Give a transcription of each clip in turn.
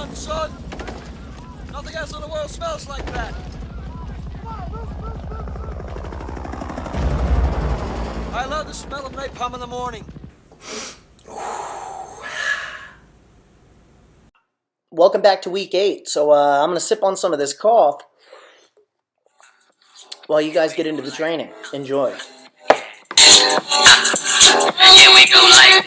on, son. Nothing else in the world smells like that. I love the smell of napalm in the morning. Welcome back to week 8. So I'm going to sip on some of this cough while you guys get into the training. Enjoy. Here we go, like,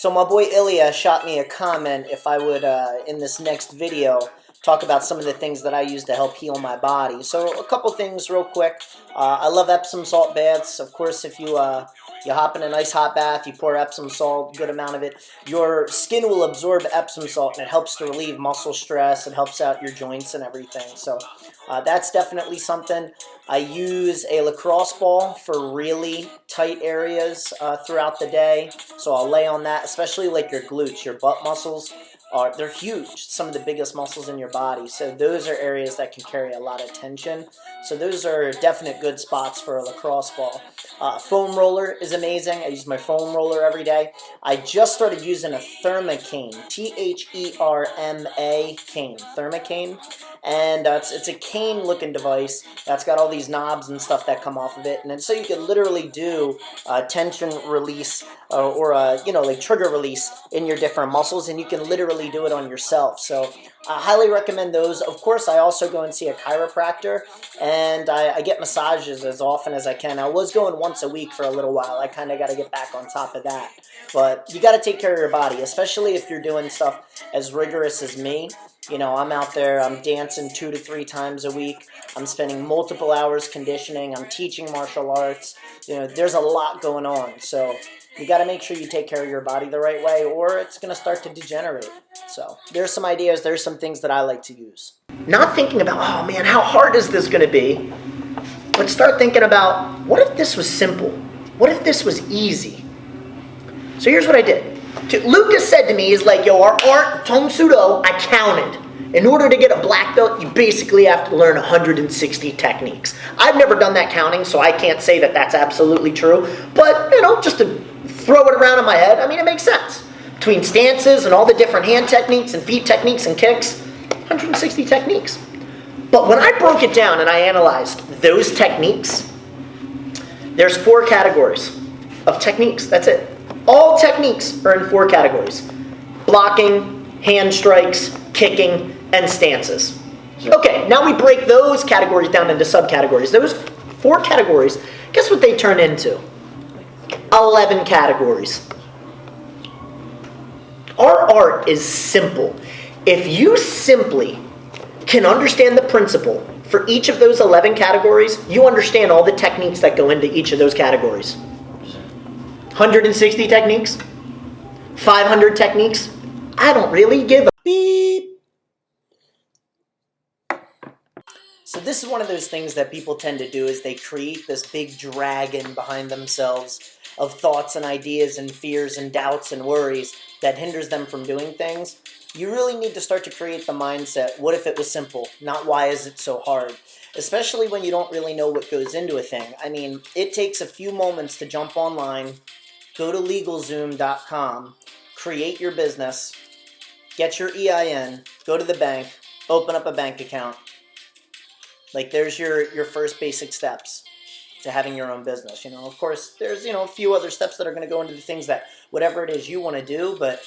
So my boy Ilya shot me a comment if I would, in this next video, talk about some of the things that I use to help heal my body. So a couple things real quick. I love Epsom salt baths. Of course, if you hop in a nice hot bath, you pour Epsom salt, good amount of it, your skin will absorb Epsom salt, and it helps to relieve muscle stress. It helps out your joints and everything. So that's definitely something. I use a lacrosse ball for really tight areas throughout the day. So I'll lay on that, especially like your glutes, your butt muscles. They're huge, some of the biggest muscles in your body. So those are areas that can carry a lot of tension. So those are definite good spots for a lacrosse ball. Foam roller is amazing. I use my foam roller every day. I just started using a Thermacane, T-H-E-R-M-A cane, Thermacane. And it's a cane-looking device that's got all these knobs and stuff that come off of it. And then so you can literally do tension release or like trigger release in your different muscles, and you can literally do it on yourself. So I highly recommend those. Of course, I also go and see a chiropractor, and I get massages as often as I can. I was going once a week for a little while. I kind of got to get back on top of that. But you got to take care of your body, especially if you're doing stuff as rigorous as me. You know, I'm out there, I'm dancing 2 to 3 times a week. I'm spending multiple hours conditioning. I'm teaching martial arts. You know, there's a lot going on. So you got to make sure you take care of your body the right way, or it's going to start to degenerate. So there's some ideas. There's some things that I like to use. Not thinking about, oh man, how hard is this going to be? But start thinking about, what if this was simple? What if this was easy? So here's what I did. Lucas said to me, he's like, yo, our art, Tong Sudo, I counted. In order to get a black belt, you basically have to learn 160 techniques. I've never done that counting, so I can't say that that's absolutely true. But, you know, just to throw it around in my head, I mean, it makes sense. Between stances and all the different hand techniques and feet techniques and kicks, 160 techniques. But when I broke it down and I analyzed those techniques, there's 4 categories of techniques. That's it. All techniques are in 4 categories: blocking, hand strikes, kicking, and stances. Okay, now we break those categories down into subcategories. Those 4 categories, guess what they turn into? 11 categories. Our art is simple. If you simply can understand the principle for each of those 11 categories, you understand all the techniques that go into each of those categories. 160 techniques? 500 techniques? I don't really give a beep. So this is one of those things that people tend to do is they create this big dragon behind themselves of thoughts and ideas and fears and doubts and worries that hinders them from doing things. You really need to start to create the mindset, what if it was simple? Not why is it so hard? Especially when you don't really know what goes into a thing. I mean, it takes a few moments to jump online, go to LegalZoom.com, create your business, get your EIN, go to the bank, open up a bank account. Like, there's your first basic steps to having your own business. Of course, there's, a few other steps that are going to go into the things that, whatever it is you want to do, but,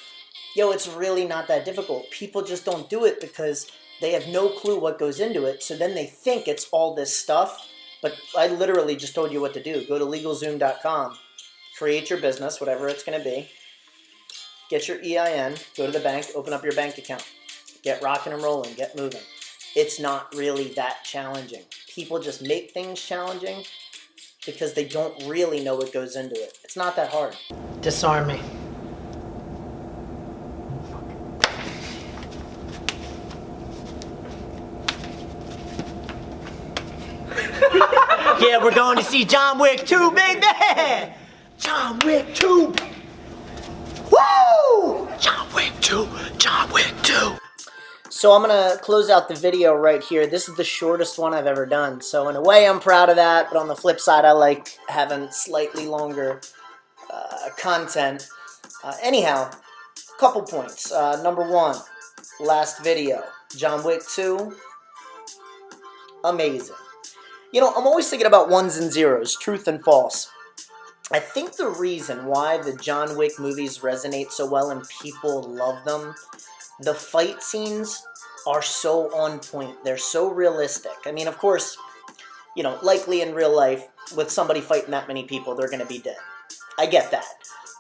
it's really not that difficult. People just don't do it because they have no clue what goes into it, so then they think it's all this stuff, but I literally just told you what to do. Go to LegalZoom.com, create your business, whatever it's going to be, get your EIN, go to the bank, open up your bank account, get rocking and rolling, get moving. It's not really that challenging. People just make things challenging because they don't really know what goes into it. It's not that hard. Disarm me. Yeah, we're going to see John Wick 2, baby! John Wick 2! Woo! John Wick 2! John Wick 2! So I'm going to close out the video right here. This is the shortest one I've ever done. So in a way, I'm proud of that. But on the flip side, I like having slightly longer content. Anyhow, couple points. Number one, last video. John Wick 2. Amazing. I'm always thinking about ones and zeros, truth and false. I think the reason why the John Wick movies resonate so well and people love them, the fight scenes are so on point. They're so realistic. I mean, of course, likely in real life, with somebody fighting that many people, they're going to be dead. I get that.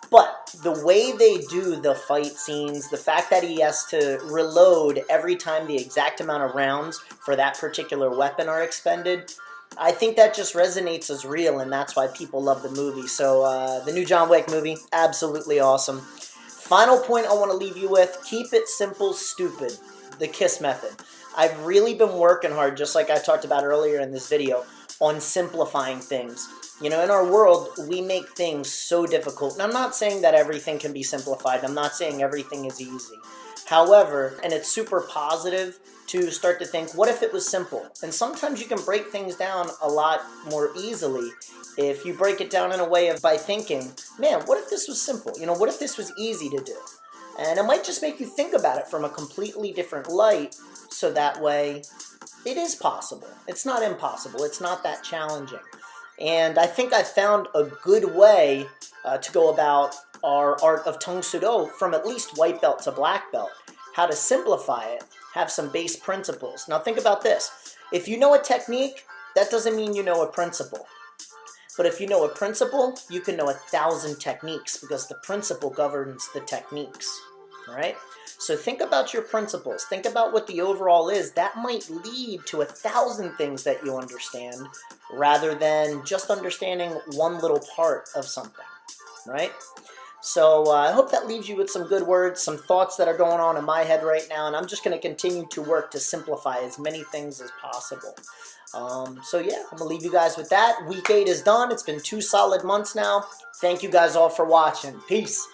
But the way they do the fight scenes, the fact that he has to reload every time the exact amount of rounds for that particular weapon are expended, I think that just resonates as real, and that's why people love the movie. So the new John Wick movie, absolutely awesome. Final point I want to leave you with, keep it simple, stupid. The KISS method. I've really been working hard, just like I talked about earlier in this video, on simplifying things. In our world, we make things so difficult. And I'm not saying that everything can be simplified. I'm not saying everything is easy. However, and it's super positive to start to think, what if it was simple? And sometimes you can break things down a lot more easily if you break it down in a way of by thinking, man, what if this was simple? What if this was easy to do? And it might just make you think about it from a completely different light, so that way it is possible. It's not impossible. It's not that challenging. And I think I found a good way to go about our art of Tang Soo Do from at least white belt to black belt. How to simplify it, have some base principles. Now think about this. If you know a technique, that doesn't mean you know a principle. But if you know a principle, you can know 1,000 techniques because the principle governs the techniques, all right? So think about your principles. Think about what the overall is. That might lead to 1,000 things that you understand rather than just understanding one little part of something, right? So I hope that leaves you with some good words, some thoughts that are going on in my head right now, and I'm just going to continue to work to simplify as many things as possible. So yeah, I'm going to leave you guys with that. Week 8 is done. It's been 2 solid months now. Thank you guys all for watching. Peace.